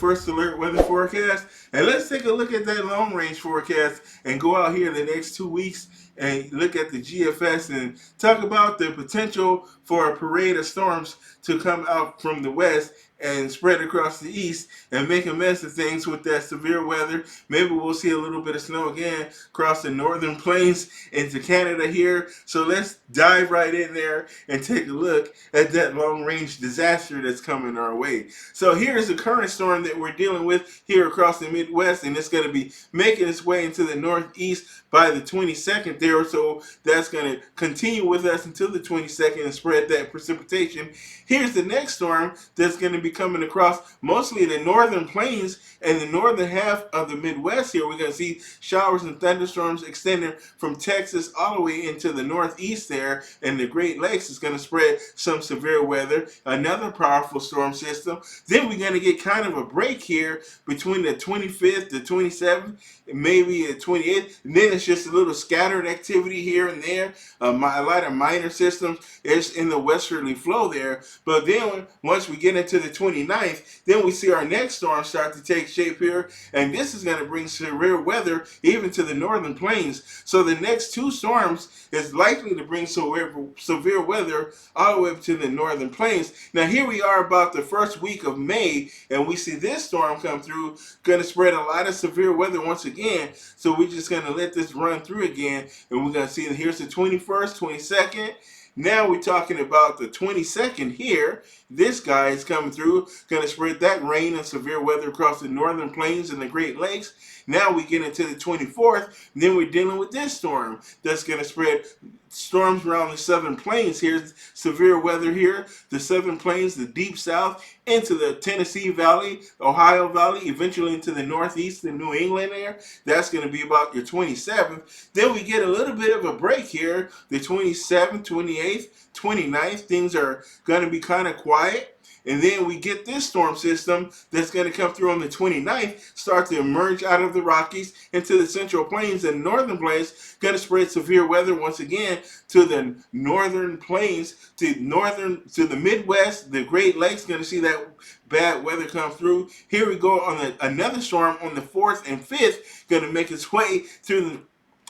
first alert weather forecast. And let's take a look at that long range forecast and go out here the next 2 weeks and look at the GFS and talk about the potential for a parade of storms to come out from the west and spread across the east and make a mess of things with that severe weather. Maybe we'll see a little bit of snow again across the northern plains into Canada here. So let's dive right in there and take a look at that long range disaster that's coming our way. So here's the current storm that we're dealing with here across the Midwest, and it's going to be making its way into the northeast by the 22nd there. So that's going to continue with us until the 22nd and spread that precipitation. Here's the next storm that's going to be coming across mostly the northern plains and the northern half of the Midwest here. We're going to see showers and thunderstorms extending from Texas all the way into the northeast there, and the Great Lakes is going to spread some severe weather, another powerful storm system. Then we're going to get kind of a break here between the 25th, the 27th, maybe the 28th, and then it's just a little scattered activity here and there. A lot of minor systems is in the westerly flow there. But then once we get into the 29th, then we see our next storm start to take shape here, and this is going to bring severe weather even to the northern plains. So the next two storms is likely to bring severe weather all the way up to the northern plains. Now here we are about the first week of May, and we see this storm come through, going to spread a lot of severe weather once again. So we're just going to let this run through again, and we're going to see that here's the 21st, 22nd. Now we're talking about the 22nd here. This guy is coming through, going to spread that rain and severe weather across the northern plains and the Great Lakes. Now we get into the 24th, and then we're dealing with this storm that's going to spread storms around the southern plains here, severe weather here, the southern plains, the deep south, into the Tennessee Valley, Ohio Valley, eventually into the northeast and New England there. That's going to be about your 27th. Then we get a little bit of a break here, the 27th, 28th, 29th. Things are going to be kind of quiet. And then we get this storm system that's going to come through on the 29th, start to emerge out of the Rockies into the central plains and northern plains, going to spread severe weather once again to the northern plains, to the Midwest, the Great Lakes, going to see that bad weather come through. Here we go on another storm on the 4th and 5th, going to make its way through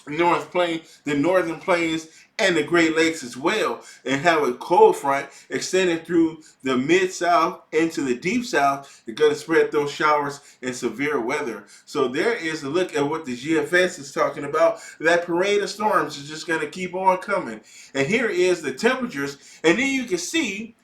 the northern plains, and the Great Lakes as well, and have a cold front extending through the mid-south into the deep south. It's going to spread those showers and severe weather. So there is a look at what the GFS is talking about. That parade of storms is just going to keep on coming. And here is the temperatures, and then you can see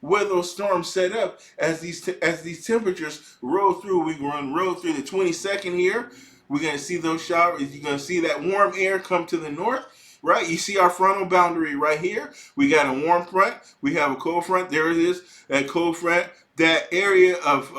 where those storms set up as these temperatures roll through. We roll through the 22nd here. We're going to see those showers. You're going to see that warm air come to the north. Right, you see our frontal boundary right here. We got a warm front. We have a cold front. There it is, that cold front. That area of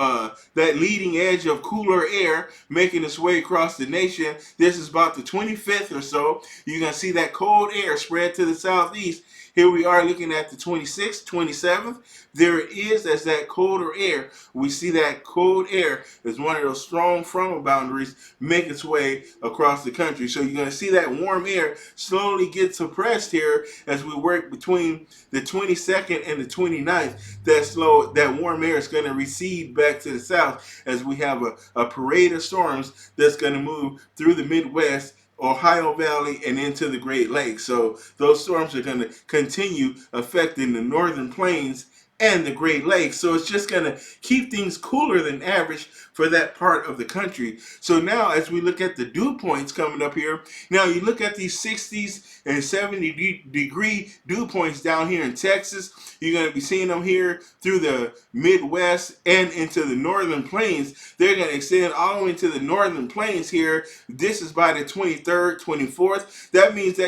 that leading edge of cooler air making its way across the nation. This is about the 25th or so. You're going to see that cold air spread to the southeast. Here we are looking at the 26th, 27th. There it is as that colder air. We see that cold air as one of those strong frontal boundaries make its way across the country. So you're going to see that warm air slowly get suppressed here as we work between the 22nd and the 29th. That warm air is going to recede back to the south as we have a parade of storms that's going to move through the Midwest, Ohio Valley, and into the Great Lakes. So those storms are going to continue affecting the northern plains and the Great Lakes. So it's just going to keep things cooler than average for that part of the country. So now as we look at the dew points coming up here, now you look at these 60s and 70-degree dew points down here in Texas. You're going to be seeing them here through the Midwest and into the northern plains. They're going to extend all the way into the northern plains here. This is by the 23rd, 24th. That means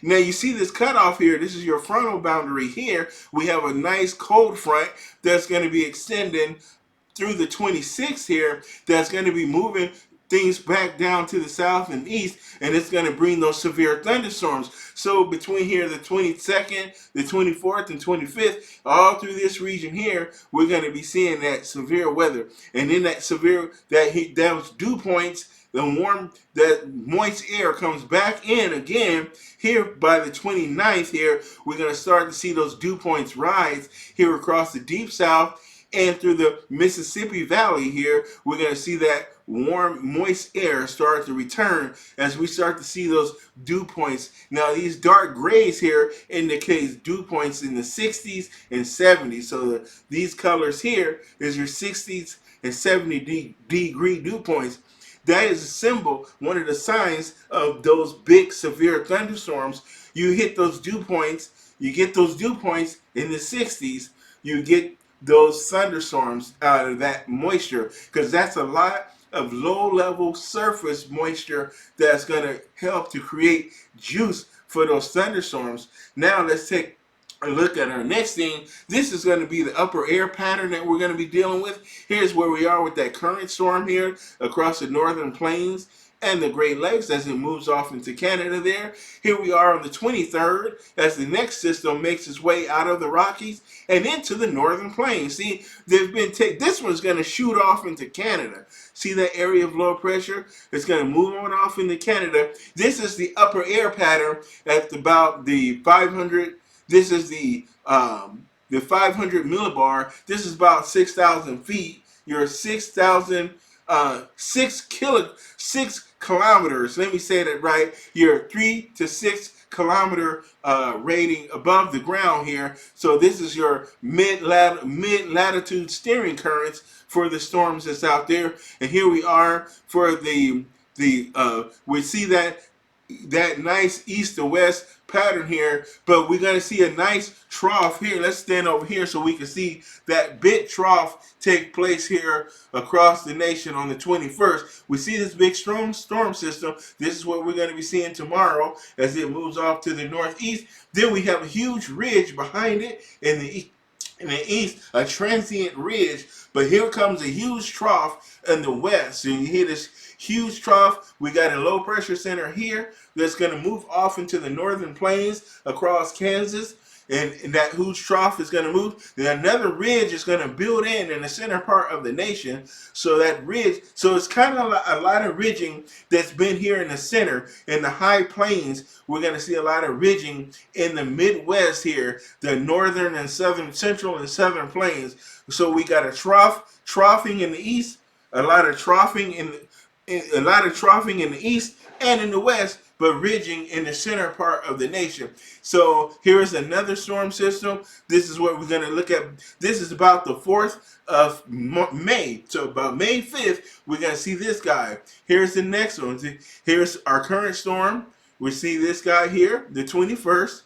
now you see this cutoff here. This is your frontal boundary here. We have a nice cold front that's going to be extending through the 26th here. That's going to be moving things back down to the south and east, and it's going to bring those severe thunderstorms. So between here, the 22nd, the 24th, and 25th, all through this region here, we're going to be seeing that severe weather. And then those dew points, that moist air comes back in again. Here by the 29th here, we're going to start to see those dew points rise here across the deep south And through the Mississippi Valley here, we're going to see that warm, moist air start to return as we start to see those dew points. Now, these dark grays here indicate dew points in the 60s and 70s. So these colors here is your 60s and 70 degree dew points. That is a symbol, one of the signs of those big severe thunderstorms. You hit those dew points, you get those dew points in the 60s, you get those thunderstorms out of that moisture, because that's a lot of low-level surface moisture that's going to help to create juice for those thunderstorms. Now let's take a look at our next thing. This is going to be the upper air pattern that we're going to be dealing with. Here's where we are with that current storm here across the northern plains and the Great Lakes as it moves off into Canada there. Here we are on the 23rd as the next system makes its way out of the Rockies and into the northern plains. See, this one's going to shoot off into Canada. See that area of low pressure? It's going to move on off into Canada. This is the upper air pattern at about the 500. This is the 500 millibar. This is about 6,000 feet. You're 6 kilometers. Let me say that right. You're 3 to 6 kilometer rating above the ground here. So this is your mid-latitude steering currents for the storms that's out there. And here we are for we see that nice east to west pattern here, but we're going to see a nice trough here. Let's stand over here so we can see that big trough take place here across the nation on the 21st. We see this big storm system. This is what we're going to be seeing tomorrow as it moves off to the northeast. Then we have a huge ridge behind it in the east, a transient ridge, but here comes a huge trough in the west. So you hear this huge trough. We got a low pressure center here that's going to move off into the northern plains across Kansas, and that huge trough is going to move. Then another ridge is going to build in the center part of the nation. So that ridge, so it's kind of a lot of ridging that's been here in the center. In the high plains, we're going to see a lot of ridging in the Midwest here, the northern and southern, central and southern plains. So we got a troughing in the east, a lot of troughing in the east and in the west, but ridging in the center part of the nation. So here's another storm system. This is what we're going to look at. This is about the 4th of May. So about May 5th, we're going to see this guy. Here's the next one. Here's our current storm. We see this guy here, the 21st.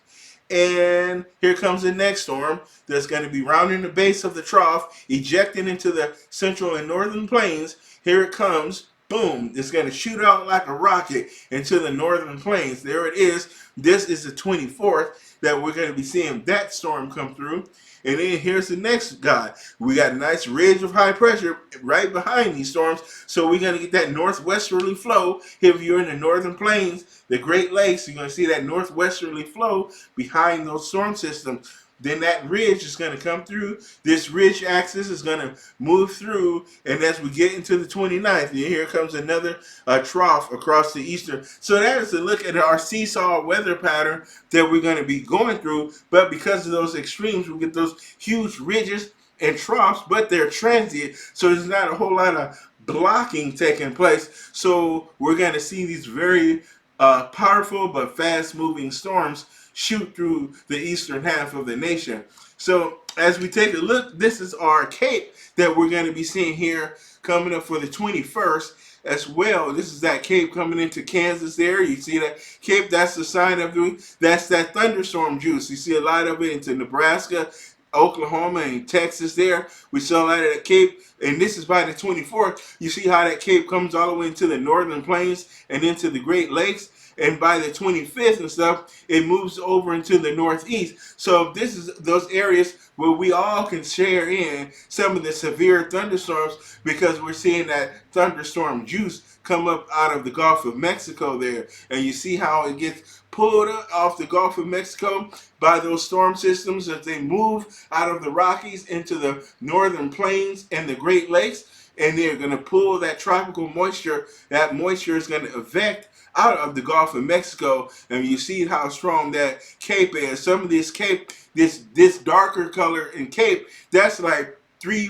And here comes the next storm that's going to be rounding the base of the trough, ejecting into the central and northern plains. Here it comes. Boom, it's going to shoot out like a rocket into the northern plains. There it is. This is the 24th that we're going to be seeing that storm come through. And then here's the next guy. We got a nice ridge of high pressure right behind these storms. So we're going to get that northwesterly flow. If you're in the northern plains, the Great Lakes, you're going to see that northwesterly flow behind those storm systems. Then that ridge is going to come through. This ridge axis is going to move through. And as we get into the 29th, here comes another trough across the eastern. So that is a look at our seesaw weather pattern that we're going to be going through. But because of those extremes, we get those huge ridges and troughs, but they're transient. So there's not a whole lot of blocking taking place. So we're going to see these very powerful but fast-moving storms shoot through the eastern half of the nation. So as we take a look, this is our cape that we're going to be seeing here coming up for the 21st as well. This is that cape coming into Kansas there. You see that cape, that's the sign of that's that thunderstorm juice. You see a lot of it into Nebraska, Oklahoma, and Texas there. We saw a lot of that cape, and this is by the 24th. You see how that cape comes all the way into the northern plains and into the Great Lakes. And by the 25th and stuff, it moves over into the northeast. So this is those areas where we all can share in some of the severe thunderstorms, because we're seeing that thunderstorm juice come up out of the Gulf of Mexico there. And you see how it gets pulled off the Gulf of Mexico by those storm systems as they move out of the Rockies into the northern plains and the Great Lakes. And they're going to pull that tropical moisture. That moisture is going to evac out of the Gulf of Mexico, and you see how strong that cape is. Some of this cape, this darker color in cape, that's like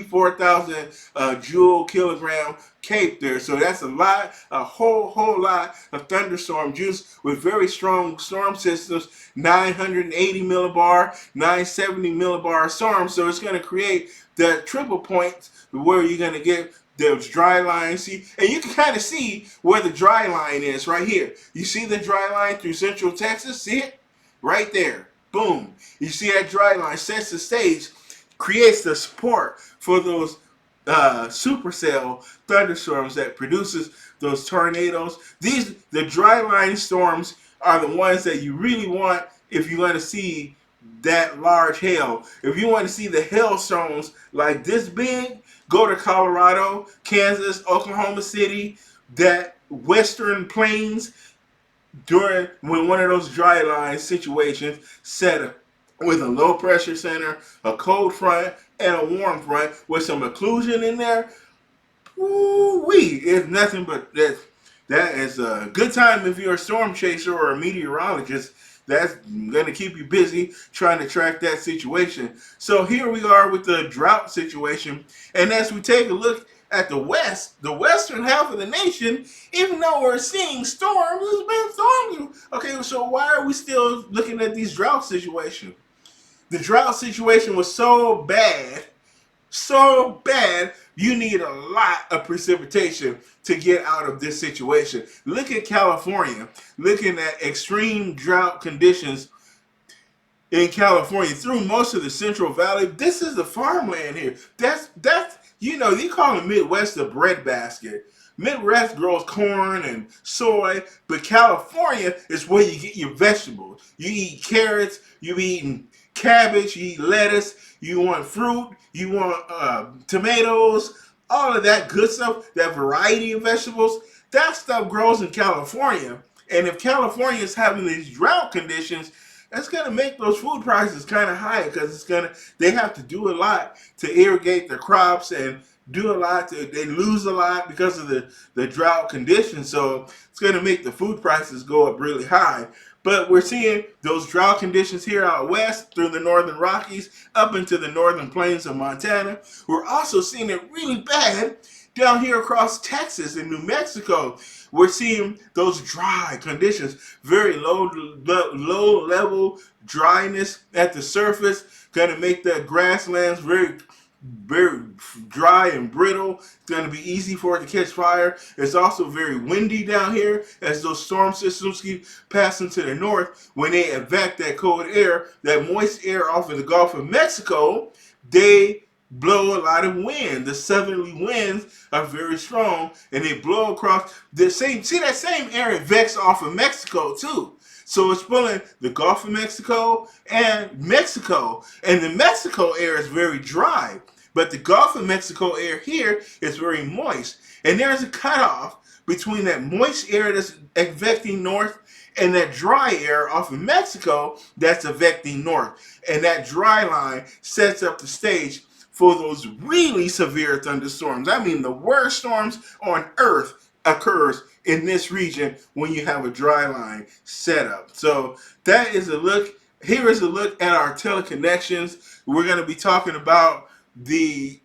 4,000 joule kilogram cape there. So that's a whole lot of thunderstorm juice with very strong storm systems, 980 millibar, 970 millibar storms. So it's going to create the triple point where you're going to get those dry lines. See, and you can kind of see where the dry line is right here. You see the dry line through central Texas? See it? Right there. Boom. You see that dry line sets the stage, creates the support for those supercell thunderstorms that produces those tornadoes. The dry line storms are the ones that you really want if you want to see that large hail. If you want to see the hailstones like this big, go to Colorado, Kansas, Oklahoma City, that western plains during when one of those dry line situations set with a low pressure center, a cold front, and a warm front with some occlusion in there. Woo-wee. It's nothing but that. That is a good time if you're a storm chaser or a meteorologist. That's going to keep you busy trying to track that situation. So here we are with the drought situation. And as we take a look at the western half of the nation, even though we're seeing storms, there's been storms. Okay, so why are we still looking at these drought situations? The drought situation was so bad, you need a lot of precipitation to get out of this situation. Look at California, looking at extreme drought conditions in California through most of the Central Valley. This is the farmland here. That's they call the Midwest the breadbasket. Midwest grows corn and soy, but California is where you get your vegetables. You eat carrots, you eat cabbage, you eat lettuce, you want fruit, you want tomatoes, all of that good stuff, that variety of vegetables, that stuff grows in California. And if California is having these drought conditions, that's going to make those food prices kind of high because they have to do a lot to irrigate their crops and do a lot. They lose a lot because of the drought conditions. So it's going to make the food prices go up really high. But we're seeing those drought conditions here out west through the northern Rockies up into the northern plains of Montana. We're also seeing it really bad down here across Texas and New Mexico. We're seeing those dry conditions, very low level dryness at the surface, going to make the grasslands very dry and brittle. It's going to be easy for it to catch fire. It's also very windy down here as those storm systems keep passing to the north. When they evac that cold air, that moist air off of the Gulf of Mexico, they blow a lot of wind. The southerly winds are very strong and they blow across the same. See, that same air vects off of Mexico too. So it's pulling the Gulf of Mexico and Mexico. And the Mexico air is very dry. But the Gulf of Mexico air here is very moist. And there's a cutoff between that moist air that's affecting north and that dry air off of Mexico that's affecting north. And that dry line sets up the stage for those really severe thunderstorms. I mean, the worst storms on earth occurs in this region when you have a dry line set up. So that is a look. Here is a look at our teleconnections. We're going to be talking about here's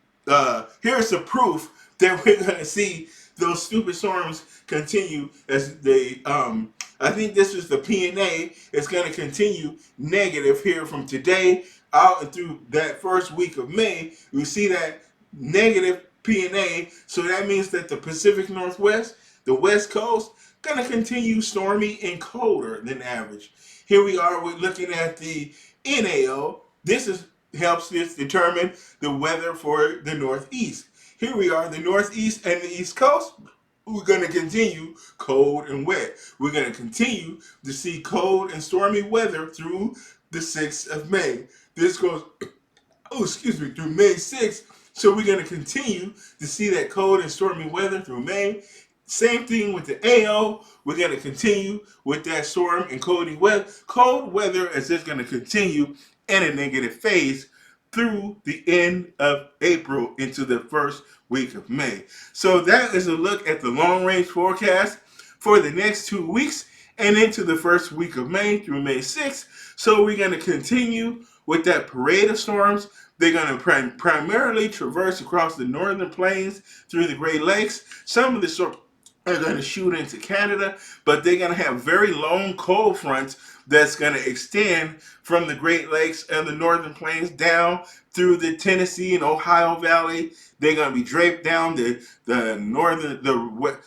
the proof that we're going to see those stupid storms continue as they, I think this is the PNA. It's going to continue negative here from today out and through that first week of May. We see that negative PNA. So that means that the Pacific Northwest, the West Coast, going to continue stormy and colder than average. Here we are, we're looking at the NAO. This helps us determine the weather for the Northeast. Here we are, the Northeast and the East Coast. We're going to continue cold and wet. We're going to continue to see cold and stormy weather through the 6th of May. This goes, through May 6th. So we're going to continue to see that cold and stormy weather through May. Same thing with the AO. We're going to continue with that storm and cold weather as it's going to continue in a negative phase through the end of April into the first week of May. So that is a look at the long range forecast for the next 2 weeks and into the first week of May through May 6th. So we're going to continue with that parade of storms They're going to primarily traverse across the northern plains through the Great Lakes. Some of the storms are going to shoot into Canada, but they're going to have very long cold fronts that's going to extend from the Great Lakes and the northern plains down through the Tennessee and Ohio Valley. They're going to be draped down the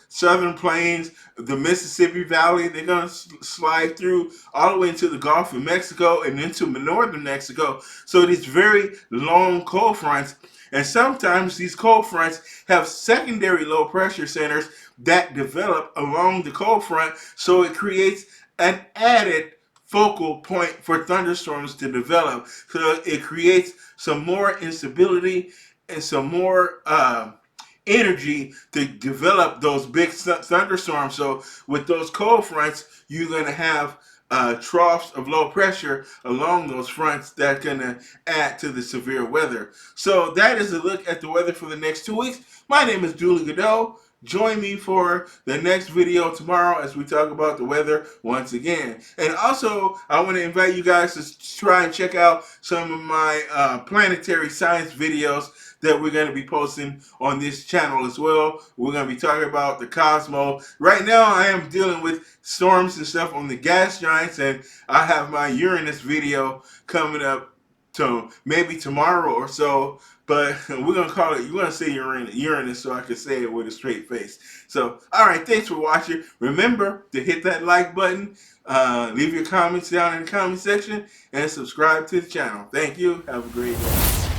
southern plains, the Mississippi Valley. They're going to slide through all the way into the Gulf of Mexico and into northern Mexico. So these very long cold fronts, and sometimes these cold fronts have secondary low pressure centers that develop along the cold front, so it creates an added focal point for thunderstorms to develop. So it creates some more instability and some more energy to develop those big thunderstorms. So with those cold fronts, you're going to have troughs of low pressure along those fronts that are going to add to the severe weather. So that is a look at the weather for the next 2 weeks. My name is Julie Godot. Join me for the next video tomorrow as we talk about the weather once again. And also, I want to invite you guys to try and check out some of my planetary science videos that we're going to be posting on this channel as well. We're going to be talking about the cosmos. Right now, I am dealing with storms and stuff on the gas giants, and I have my Uranus video coming up to maybe tomorrow or so, but we're going to call it, you're going to say Uranus so I can say it with a straight face. So, all right, thanks for watching. Remember to hit that like button, leave your comments down in the comment section, and subscribe to the channel. Thank you. Have a great day.